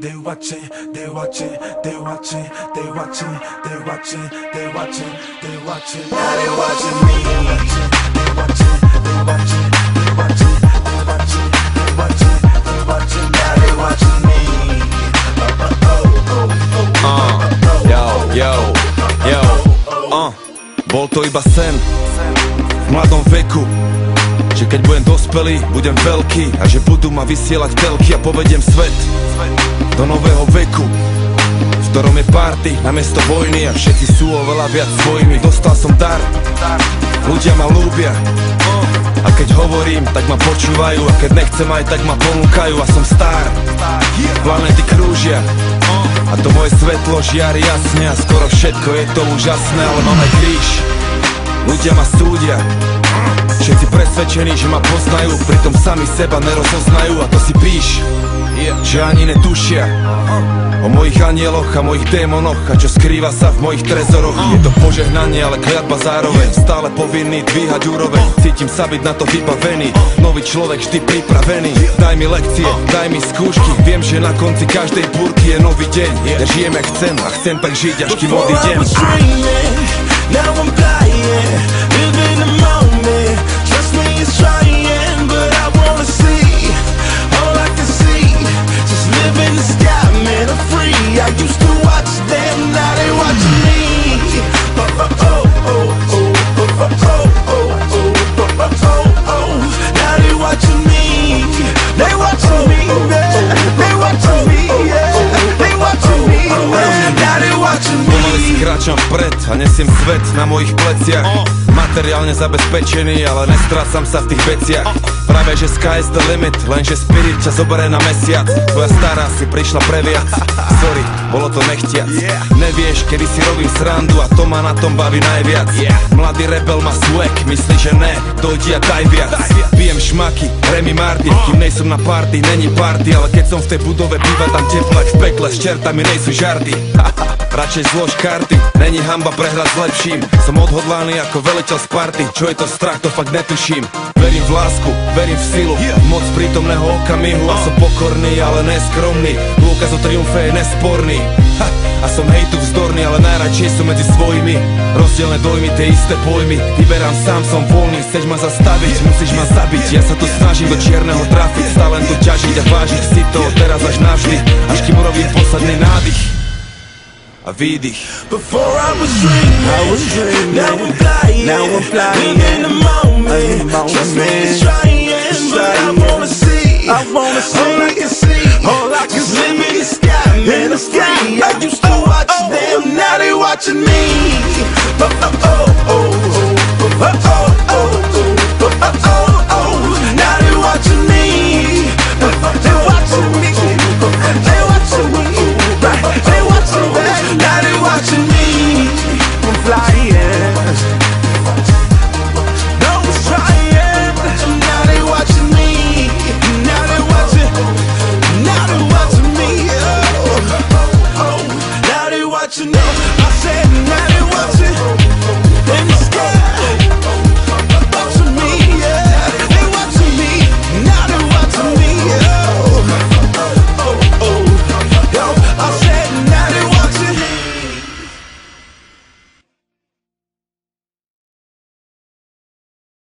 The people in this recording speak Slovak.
they watching, they watching, they watching, they watching, they watching, they watching, they watching. Now they watching me. They watching, they watching, they watching, they watching, they watching, they watching. Now they watching me. Bol to iba sen v mladom veku, že keď budem dospelý, budem veľký a že budú ma vysielať telky a povediem svet do nového veku, v ktorom je party namiesto vojny a všetci sú oveľa viac svojimi. Dostal som dar, ľudia ma ľúbia a keď hovorím, tak ma počúvajú a keď nechcem aj, tak ma ponúkajú a som star. Planety krúžia a to moje svetlo žiari jasne a skoro všetko je to úžasné, ale mám aj kríž. Ľudia ma súdia, všetci presvedčení, že ma poznajú, pritom sami seba nerozoznajú a to si píš, že ani netušia o mojich anieloch a mojich démonoch a čo skrýva sa v mojich trezoroch. Je to požehnanie, ale kliatba zároveň, stále povinný dvíhať úroveň. Cítim sa byť na to vybavený, nový človek vždy pripravený. Daj mi lekcie, daj mi skúšky, viem, že na konci každej búrky je nový deň. Ja žijem jak chcem a chcem tak žiť, až kým odídem. Now I'm flying, living the moment. Trust me, it's trying, but I wanna see. All I can see, just live in the sky, man, I'm free. I used to watch them, now they watching me. Oh, oh, oh, oh, oh, oh, oh, oh, oh, oh, oh. Now they watching me. They watching me, man. They watching me, yeah. They watching me, man. Now they watching me. Kráčam vpred a nesiem svet na mojich pleciach. Materiálne zabezpečený, ale nestrácam sa v tých veciach. Práve že sky is the limit, lenže spirit ťa zoberie na mesiac. Tvoja stará si prišla previac. Sorry, bolo to nechtiac. Nevieš, kedy si robím srandu a to ma na tom baví najviac. Mladý rebel má swag, myslí, že ne, dojdi a daj viac. Pijem šmaky, Remy Martin, kým nejsom na party, není party, ale keď som v tej budove, býva tam teplak v pekle, s čertami nejsú žarty. Radšej zlož karty, není hamba prehrať s lepším. Som odhodlaný ako veliteľ Sparty, čo je to strach, to fakt netuším. Verím v lásku, verím v silu, moc prítomného okamihu. A som pokorný, ale neskromný, dôkaz o triumfe je nesporný. A som hejtu vzdorný, ale najradšej som medzi svojimi. Rozdielne dojmy, tie isté pojmy, vyberám sám, som voľný. Chceš ma zastaviť, musíš ma zabiť. Ja sa tu snažím do čierneho trafiť, z talentu ťažiť a vážiť si to teraz až navždy, až kým urobím posledný nádych a výdych. Before I was dreaming, now I'm flying, live in the moment. Trust me, it's trying, but I wanna see, all I can see, all I can